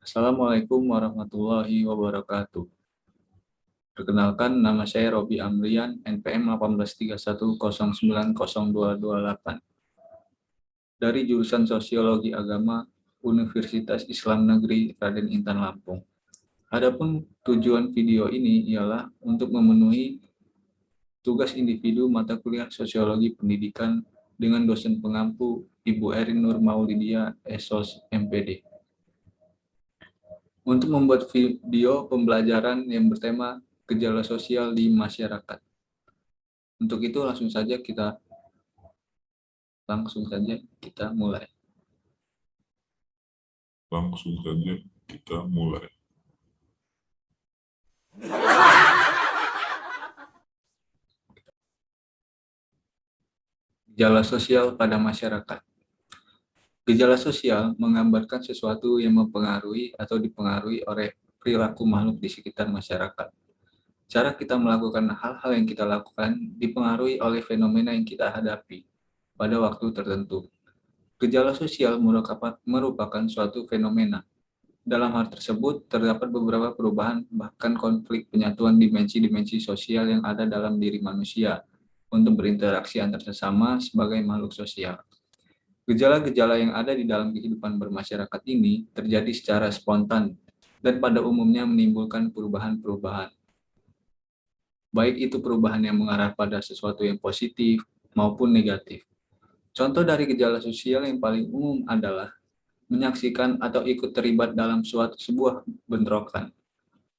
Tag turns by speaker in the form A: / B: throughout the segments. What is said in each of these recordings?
A: Assalamualaikum warahmatullahi wabarakatuh. Perkenalkan, nama saya Robi Amrian, NPM 1831090228 dari jurusan Sosiologi Agama Universitas Islam Negeri Raden Intan Lampung. Adapun tujuan video ini ialah untuk memenuhi tugas individu mata kuliah Sosiologi Pendidikan dengan dosen pengampu Ibu Erin Nur Maulidia, SOS MPD. Untuk membuat video pembelajaran yang bertema gejala sosial di masyarakat. Untuk itu langsung saja kita mulai. Gejala sosial pada masyarakat. Gejala sosial menggambarkan sesuatu yang mempengaruhi atau dipengaruhi oleh perilaku makhluk di sekitar masyarakat. Cara kita melakukan hal-hal yang kita lakukan dipengaruhi oleh fenomena yang kita hadapi pada waktu tertentu. Gejala sosial merupakan suatu fenomena. Dalam hal tersebut, terdapat beberapa perubahan bahkan konflik penyatuan dimensi-dimensi sosial yang ada dalam diri manusia untuk berinteraksi antar sesama sebagai makhluk sosial. Gejala-gejala yang ada di dalam kehidupan bermasyarakat ini terjadi secara spontan dan pada umumnya menimbulkan perubahan-perubahan. Baik itu perubahan yang mengarah pada sesuatu yang positif maupun negatif. Contoh dari gejala sosial yang paling umum adalah menyaksikan atau ikut terlibat dalam sebuah bentrokan.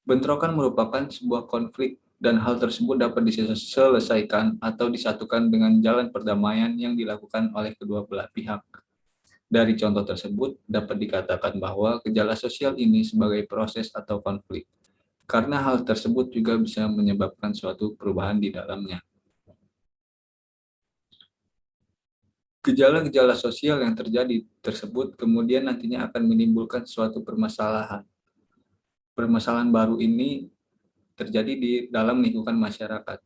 A: Bentrokan merupakan sebuah konflik dan hal tersebut dapat diselesaikan atau disatukan dengan jalan perdamaian yang dilakukan oleh kedua belah pihak. Dari contoh tersebut dapat dikatakan bahwa gejala sosial ini sebagai proses atau konflik, karena hal tersebut juga bisa menyebabkan suatu perubahan di dalamnya. Gejala-gejala sosial yang terjadi tersebut kemudian nantinya akan menimbulkan suatu permasalahan. Permasalahan baru ini terjadi di dalam lingkungan masyarakat.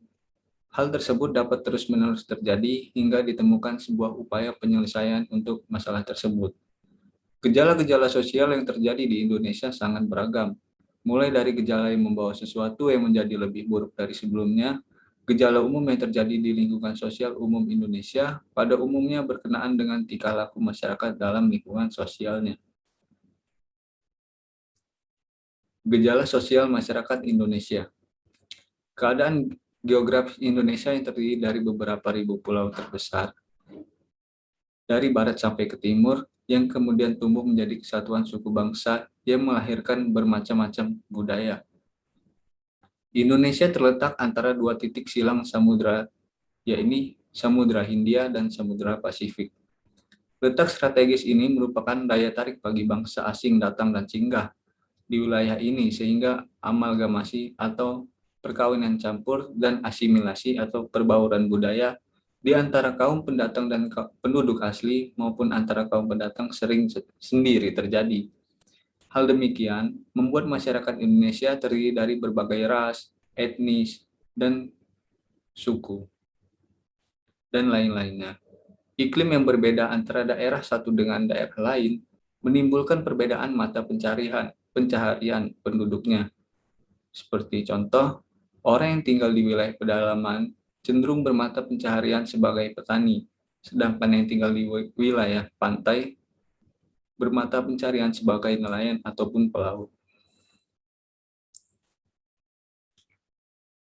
A: Hal tersebut dapat terus-menerus terjadi hingga ditemukan sebuah upaya penyelesaian untuk masalah tersebut. Gejala-gejala sosial yang terjadi di Indonesia sangat beragam, mulai dari gejala yang membawa sesuatu yang menjadi lebih buruk dari sebelumnya. Gejala umum yang terjadi di lingkungan sosial umum Indonesia pada umumnya berkenaan dengan tingkah laku masyarakat dalam lingkungan sosialnya. Gejala sosial masyarakat Indonesia. Keadaan geografis Indonesia yang terdiri dari beberapa ribu pulau terbesar, dari barat sampai ke timur, yang kemudian tumbuh menjadi kesatuan suku bangsa yang melahirkan bermacam-macam budaya. Indonesia terletak antara dua titik silang samudra, yaitu Samudra Hindia dan Samudra Pasifik. Letak strategis ini merupakan daya tarik bagi bangsa asing datang dan singgah di wilayah ini, sehingga amalgamasi atau perkawinan campur dan asimilasi atau perbauran budaya di antara kaum pendatang dan penduduk asli maupun antara kaum pendatang sering sendiri terjadi. Hal demikian membuat masyarakat Indonesia terdiri dari berbagai ras, etnis, dan suku, dan lain-lainnya. Iklim yang berbeda antara daerah satu dengan daerah lain menimbulkan perbedaan mata pencaharian penduduknya. Seperti contoh, orang yang tinggal di wilayah pedalaman cenderung bermata pencaharian sebagai petani, sedangkan yang tinggal di wilayah pantai bermata pencaharian sebagai nelayan ataupun pelaut.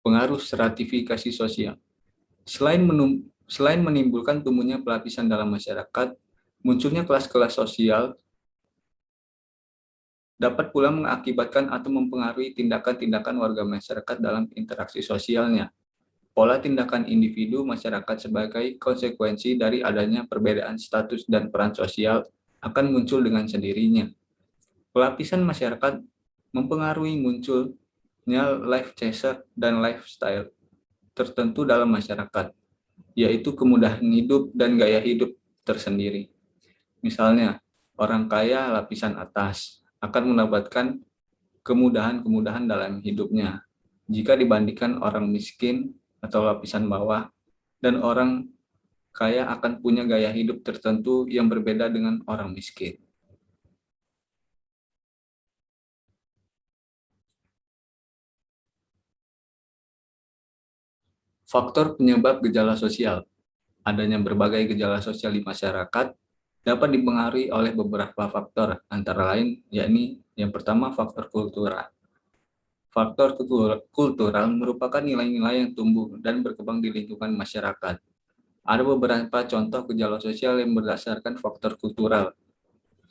A: Pengaruh stratifikasi sosial. Selain menimbulkan tumbuhnya pelapisan dalam masyarakat, munculnya kelas-kelas sosial dapat pula mengakibatkan atau mempengaruhi tindakan-tindakan warga masyarakat dalam interaksi sosialnya. Pola tindakan individu masyarakat sebagai konsekuensi dari adanya perbedaan status dan peran sosial akan muncul dengan sendirinya. Pelapisan masyarakat mempengaruhi munculnya life chaser dan lifestyle tertentu dalam masyarakat, yaitu kemudahan hidup dan gaya hidup tersendiri. Misalnya, orang kaya lapisan atas akan mendapatkan kemudahan-kemudahan dalam hidupnya jika dibandingkan orang miskin atau lapisan bawah, dan orang kaya akan punya gaya hidup tertentu yang berbeda dengan orang miskin. Faktor penyebab gejala sosial. Adanya berbagai gejala sosial di masyarakat dapat dipengaruhi oleh beberapa faktor, antara lain yakni yang pertama faktor kultural. Faktor kultural merupakan nilai-nilai yang tumbuh dan berkembang di lingkungan masyarakat. Ada beberapa contoh gejala sosial yang berdasarkan faktor kultural.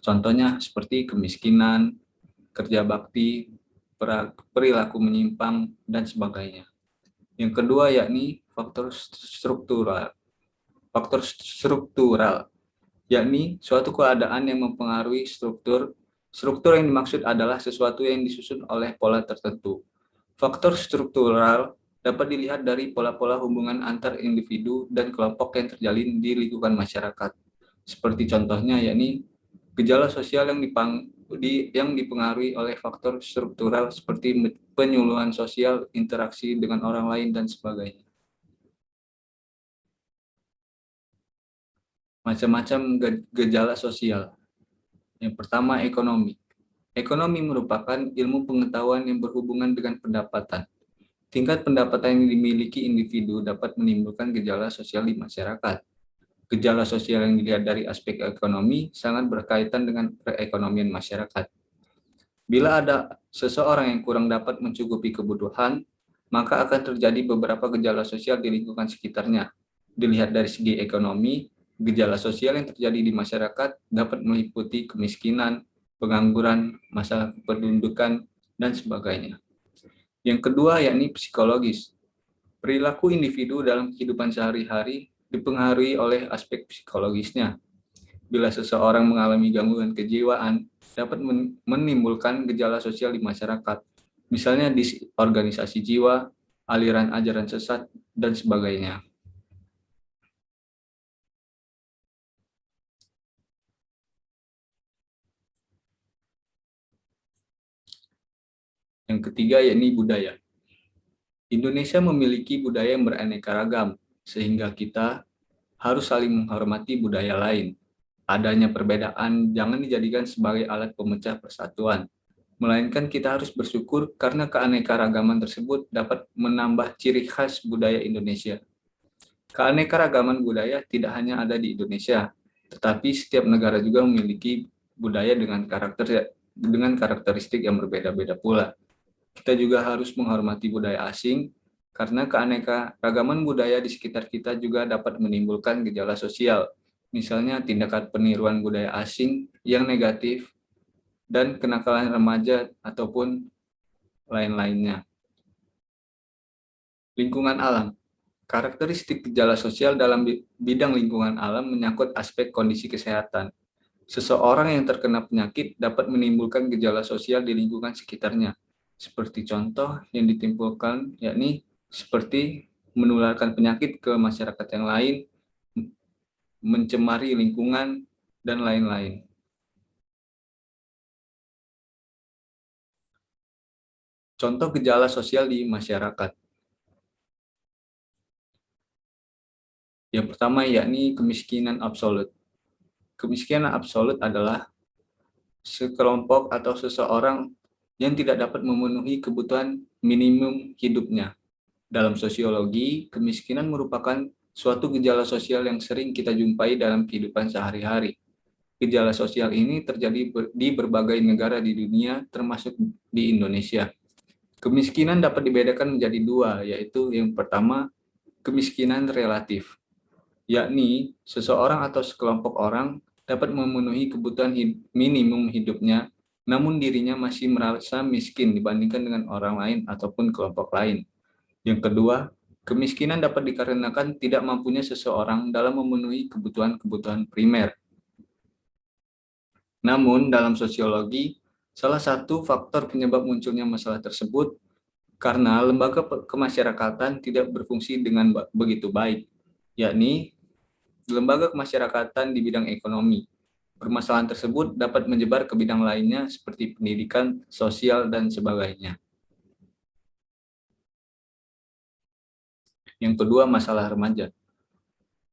A: Contohnya seperti kemiskinan, kerja bakti, perilaku menyimpang, dan sebagainya. Yang kedua yakni faktor struktural. Faktor struktural yakni suatu keadaan yang mempengaruhi struktur. Struktur yang dimaksud adalah sesuatu yang disusun oleh pola tertentu. Faktor struktural dapat dilihat dari pola-pola hubungan antar individu dan kelompok yang terjalin di lingkungan masyarakat. Seperti contohnya yakni gejala sosial yang dipengaruhi oleh faktor struktural seperti penyuluhan sosial, interaksi dengan orang lain, dan sebagainya. Macam-macam gejala sosial. Yang pertama, ekonomi. Ekonomi merupakan ilmu pengetahuan yang berhubungan dengan pendapatan. Tingkat pendapatan yang dimiliki individu dapat menimbulkan gejala sosial di masyarakat. Gejala sosial yang dilihat dari aspek ekonomi sangat berkaitan dengan perekonomian masyarakat. Bila ada seseorang yang kurang dapat mencukupi kebutuhan, maka akan terjadi beberapa gejala sosial di lingkungan sekitarnya. Dilihat dari segi ekonomi, gejala sosial yang terjadi di masyarakat dapat meliputi kemiskinan, pengangguran, masalah kependudukan, dan sebagainya. Yang kedua yakni psikologis. Perilaku individu dalam kehidupan sehari-hari dipengaruhi oleh aspek psikologisnya. Bila seseorang mengalami gangguan kejiwaan, dapat menimbulkan gejala sosial di masyarakat, misalnya di organisasi jiwa, aliran ajaran sesat, dan sebagainya. Yang ketiga yakni budaya. Indonesia memiliki budaya yang beraneka ragam, sehingga kita harus saling menghormati budaya lain. Adanya perbedaan jangan dijadikan sebagai alat pemecah persatuan, melainkan kita harus bersyukur karena keanekaragaman tersebut dapat menambah ciri khas budaya Indonesia. Keanekaragaman budaya tidak hanya ada di Indonesia, tetapi setiap negara juga memiliki budaya dengan karakteristik yang berbeda-beda pula. Kita juga harus menghormati budaya asing, karena keanekaragaman budaya di sekitar kita juga dapat menimbulkan gejala sosial, misalnya tindakan peniruan budaya asing yang negatif, dan kenakalan remaja ataupun lain-lainnya. Lingkungan alam. Karakteristik gejala sosial dalam bidang lingkungan alam menyangkut aspek kondisi kesehatan. Seseorang yang terkena penyakit dapat menimbulkan gejala sosial di lingkungan sekitarnya. Seperti contoh yang ditimbulkan, yakni seperti menularkan penyakit ke masyarakat yang lain, mencemari lingkungan, dan lain-lain. Contoh gejala sosial di masyarakat. Yang pertama yakni kemiskinan absolut. Kemiskinan absolut adalah sekelompok atau seseorang yang tidak dapat memenuhi kebutuhan minimum hidupnya. Dalam sosiologi, kemiskinan merupakan suatu gejala sosial yang sering kita jumpai dalam kehidupan sehari-hari. Gejala sosial ini terjadi di berbagai negara di dunia, termasuk di Indonesia. Kemiskinan dapat dibedakan menjadi dua, yaitu yang pertama, kemiskinan relatif, yakni seseorang atau sekelompok orang dapat memenuhi kebutuhan minimum hidupnya, namun dirinya masih merasa miskin dibandingkan dengan orang lain ataupun kelompok lain. Yang kedua, kemiskinan dapat dikarenakan tidak mampunya seseorang dalam memenuhi kebutuhan-kebutuhan primer. Namun, dalam sosiologi, salah satu faktor penyebab munculnya masalah tersebut karena lembaga kemasyarakatan tidak berfungsi dengan begitu baik, yakni lembaga kemasyarakatan di bidang ekonomi. Permasalahan tersebut dapat menyebar ke bidang lainnya seperti pendidikan, sosial, dan sebagainya. Yang kedua, masalah remaja.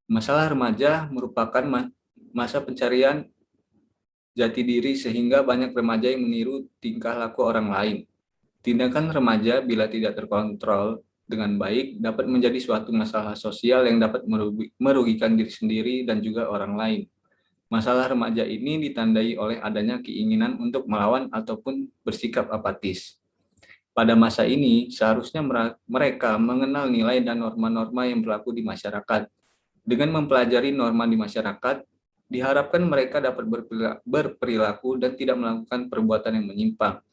A: Masalah remaja merupakan masa pencarian jati diri sehingga banyak remaja yang meniru tingkah laku orang lain. Tindakan remaja bila tidak terkontrol dengan baik dapat menjadi suatu masalah sosial yang dapat merugikan diri sendiri dan juga orang lain. Masalah remaja ini ditandai oleh adanya keinginan untuk melawan ataupun bersikap apatis. Pada masa ini, seharusnya mereka mengenal nilai dan norma-norma yang berlaku di masyarakat. Dengan mempelajari norma di masyarakat, diharapkan mereka dapat berperilaku dan tidak melakukan perbuatan yang menyimpang.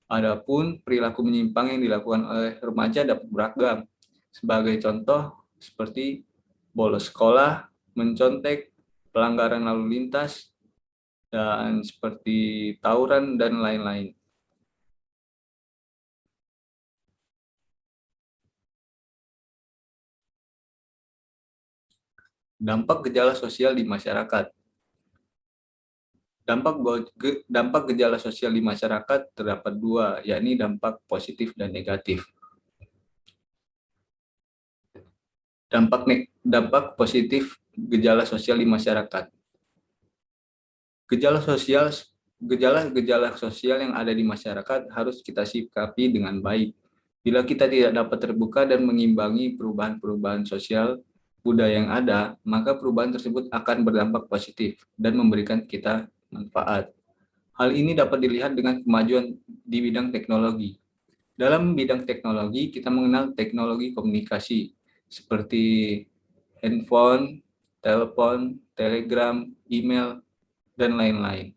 A: Adapun perilaku menyimpang yang dilakukan oleh remaja dapat beragam. Sebagai contoh, seperti bolos sekolah, mencontek, pelanggaran lalu lintas, dan seperti tawuran dan lain-lain. Dampak gejala sosial di masyarakat. Dampak gejala sosial di masyarakat terdapat dua, yakni dampak positif dan negatif. Dampak positif gejala sosial di masyarakat. Gejala sosial yang ada di masyarakat harus kita sikapi dengan baik. Bila kita tidak dapat terbuka dan mengimbangi perubahan-perubahan sosial budaya yang ada, maka perubahan tersebut akan berdampak positif dan memberikan kita manfaat. Hal ini dapat dilihat dengan kemajuan di bidang teknologi. Dalam bidang teknologi, kita mengenal teknologi komunikasi seperti handphone, telepon, telegram, email, dan lain-lain.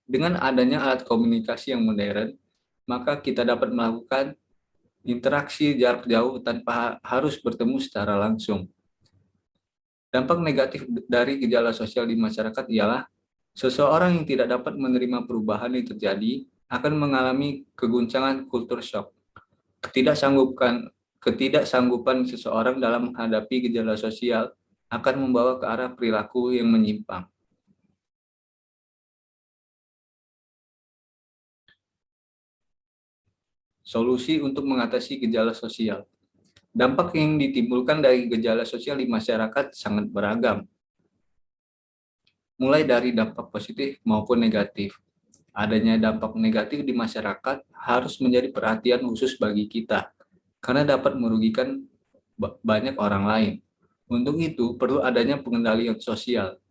A: Dengan adanya alat komunikasi yang modern, maka kita dapat melakukan interaksi jarak jauh tanpa harus bertemu secara langsung. Dampak negatif dari gejala sosial di masyarakat ialah seseorang yang tidak dapat menerima perubahan yang terjadi akan mengalami keguncangan kultur shock. Ketidaksanggupan seseorang dalam menghadapi gejala sosial akan membawa ke arah perilaku yang menyimpang. Solusi untuk mengatasi gejala sosial. Dampak yang ditimbulkan dari gejala sosial di masyarakat sangat beragam, mulai dari dampak positif maupun negatif. Adanya dampak negatif di masyarakat harus menjadi perhatian khusus bagi kita, karena dapat merugikan banyak orang lain. Untuk itu, perlu adanya pengendalian sosial.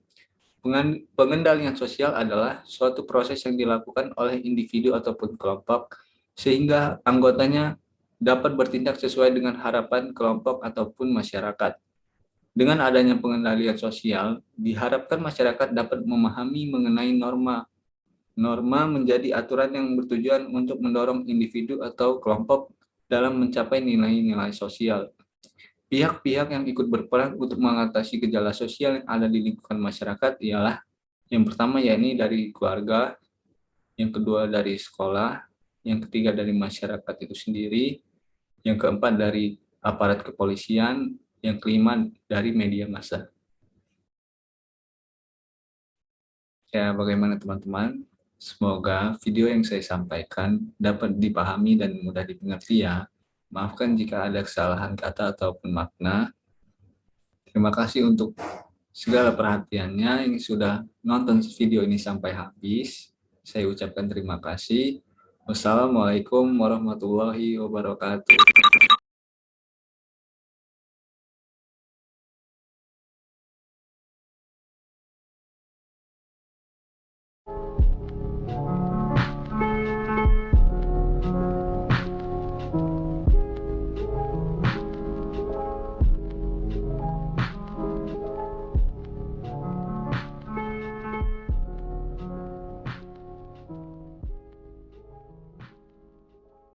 A: Pengendalian sosial adalah suatu proses yang dilakukan oleh individu ataupun kelompok, sehingga anggotanya dapat bertindak sesuai dengan harapan kelompok ataupun masyarakat. Dengan adanya pengendalian sosial, diharapkan masyarakat dapat memahami mengenai norma. Norma menjadi aturan yang bertujuan untuk mendorong individu atau kelompok dalam mencapai nilai-nilai sosial. Pihak-pihak yang ikut berperan untuk mengatasi gejala sosial yang ada di lingkungan masyarakat ialah yang pertama yakni dari keluarga, yang kedua dari sekolah, yang ketiga dari masyarakat itu sendiri, yang keempat dari aparat kepolisian, yang kelima dari media massa. Ya, bagaimana teman-teman? Semoga video yang saya sampaikan dapat dipahami dan mudah dimengerti ya. Maafkan jika ada kesalahan kata ataupun makna. Terima kasih untuk segala perhatiannya yang sudah nonton video ini sampai habis. Saya ucapkan terima kasih. Wassalamualaikum warahmatullahi wabarakatuh.